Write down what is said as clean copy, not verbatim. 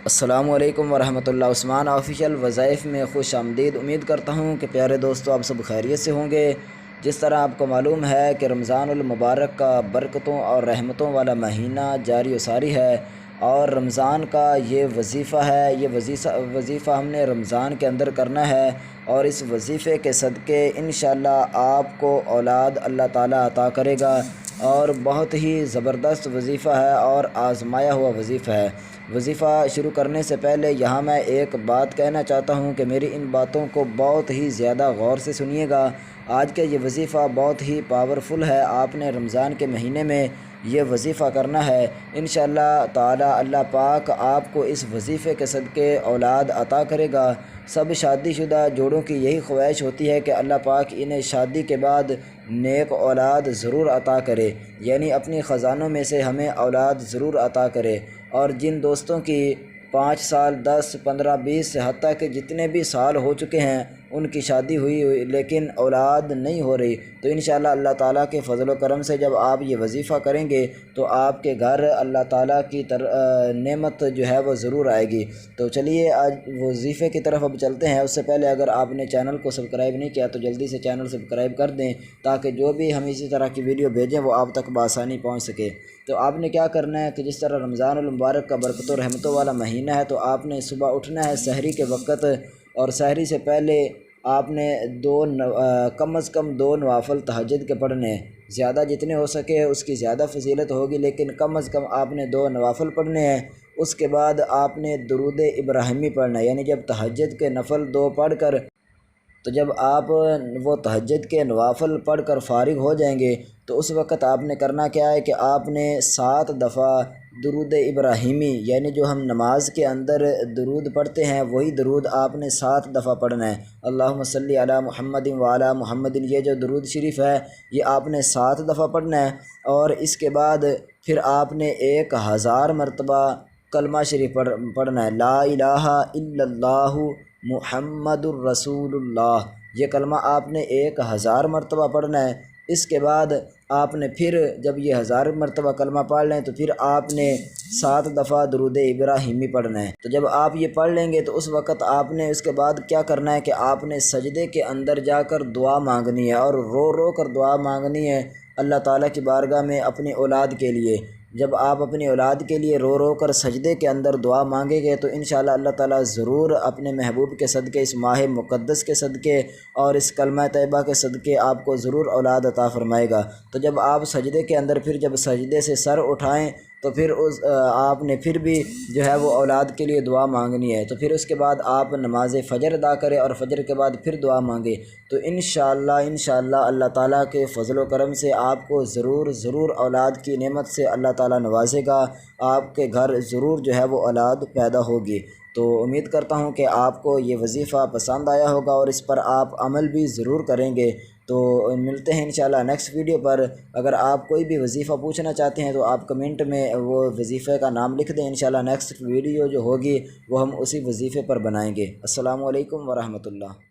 السلام علیکم ورحمۃ اللہ۔ عثمان آفیشیل وظائف میں خوش آمدید۔ امید کرتا ہوں کہ پیارے دوستو آپ سب خیریت سے ہوں گے۔ جس طرح آپ کو معلوم ہے کہ رمضان المبارک کا برکتوں اور رحمتوں والا مہینہ جاری و ساری ہے، اور رمضان کا یہ وظیفہ ہے، یہ وظیفہ ہم نے رمضان کے اندر کرنا ہے، اور اس وظیفے کے صدقے انشاءاللہ آپ کو اولاد اللہ تعالیٰ عطا کرے گا، اور بہت ہی زبردست وظیفہ ہے اور آزمایا ہوا وظیفہ ہے۔ وظیفہ شروع کرنے سے پہلے یہاں میں ایک بات کہنا چاہتا ہوں کہ میری ان باتوں کو بہت ہی زیادہ غور سے سنیے گا۔ آج کا یہ وظیفہ بہت ہی پاورفل ہے۔ آپ نے رمضان کے مہینے میں یہ وظیفہ کرنا ہے۔ انشاءاللہ تعالی اللہ پاک آپ کو اس وظیفے کے صدقے اولاد عطا کرے گا۔ سب شادی شدہ جوڑوں کی یہی خواہش ہوتی ہے کہ اللہ پاک انہیں شادی کے بعد نیک اولاد ضرور عطا کرے، یعنی اپنی خزانوں میں سے ہمیں اولاد ضرور عطا کرے۔ اور جن دوستوں کی 5 سال 10 15 20 سے حتیٰ کہ جتنے بھی سال ہو چکے ہیں ان کی شادی ہوئی لیکن اولاد نہیں ہو رہی، تو انشاءاللہ اللہ تعالیٰ کے فضل و کرم سے جب آپ یہ وظیفہ کریں گے تو آپ کے گھر اللہ تعالیٰ کی نعمت جو ہے وہ ضرور آئے گی۔ تو چلیے آج وظیفے کی طرف اب چلتے ہیں۔ اس سے پہلے اگر آپ نے چینل کو سبسکرائب نہیں کیا تو جلدی سے چینل سبسکرائب کر دیں، تاکہ جو بھی ہم اسی طرح کی ویڈیو بھیجیں وہ آپ تک بآسانی پہنچ سکے۔ تو آپ نے کیا کرنا ہے کہ جس طرح رمضان المبارک کا برکت و رحمتوں والا مہینہ ہے، تو آپ نے صبح اٹھنا ہے سحری کے وقت، اور سحری سے پہلے آپ نے کم از کم 2 نوافل تہجد کے پڑھنے ہیں۔ زیادہ جتنے ہو سکے اس کی زیادہ فضیلت ہوگی، لیکن کم از کم آپ نے 2 نوافل پڑھنے ہیں۔ اس کے بعد آپ نے درود ابراہیمی پڑھنا ہے، یعنی جب تہجد کے نفل 2 پڑھ کر، تو جب آپ وہ تہجد کے نوافل پڑھ کر فارغ ہو جائیں گے تو اس وقت آپ نے کرنا کیا ہے کہ آپ نے 7 دفعہ درود ابراہیمی، یعنی جو ہم نماز کے اندر درود پڑھتے ہیں وہی درود آپ نے 7 دفعہ پڑھنا ہے۔ اللہم صلی علی محمد وعلی محمد، یہ جو درود شریف ہے یہ آپ نے 7 دفعہ پڑھنا ہے۔ اور اس کے بعد پھر آپ نے 1000 مرتبہ کلمہ شریف پڑھنا ہے، لا الہ الا اللہ محمد الرسول اللہ، یہ کلمہ آپ نے 1000 مرتبہ پڑھنا ہے۔ اس کے بعد آپ نے پھر جب یہ 1000 مرتبہ کلمہ پڑھ لیں تو پھر آپ نے 7 دفعہ درود ابراہیمی پڑھنا ہے۔ تو جب آپ یہ پڑھ لیں گے تو اس وقت آپ نے اس کے بعد کیا کرنا ہے کہ آپ نے سجدے کے اندر جا کر دعا مانگنی ہے، اور رو رو کر دعا مانگنی ہے اللہ تعالیٰ کی بارگاہ میں اپنی اولاد کے لیے۔ جب آپ اپنی اولاد کے لیے رو رو کر سجدے کے اندر دعا مانگیں گے تو انشاءاللہ اللہ تعالیٰ ضرور اپنے محبوب کے صدقے، اس ماہ مقدس کے صدقے اور اس کلمہ طیبہ کے صدقے آپ کو ضرور اولاد عطا فرمائے گا۔ تو جب آپ سجدے کے اندر پھر جب سجدے سے سر اٹھائیں تو پھر آپ نے پھر بھی جو ہے وہ اولاد کے لیے دعا مانگنی ہے۔ تو پھر اس کے بعد آپ نماز فجر ادا کریں اور فجر کے بعد پھر دعا مانگیں، تو انشاءاللہ اللہ تعالیٰ کے فضل و کرم سے آپ کو ضرور اولاد کی نعمت سے اللہ تعالیٰ نوازے گا، آپ کے گھر ضرور جو ہے وہ اولاد پیدا ہوگی۔ تو امید کرتا ہوں کہ آپ کو یہ وظیفہ پسند آیا ہوگا اور اس پر آپ عمل بھی ضرور کریں گے۔ تو ملتے ہیں انشاءاللہ نیکسٹ ویڈیو پر۔ اگر آپ کوئی بھی وظیفہ پوچھنا چاہتے ہیں تو آپ کمنٹ میں وہ وظیفے کا نام لکھ دیں، انشاءاللہ نیکسٹ ویڈیو جو ہوگی وہ ہم اسی وظیفے پر بنائیں گے۔ السلام علیکم ورحمۃ اللہ۔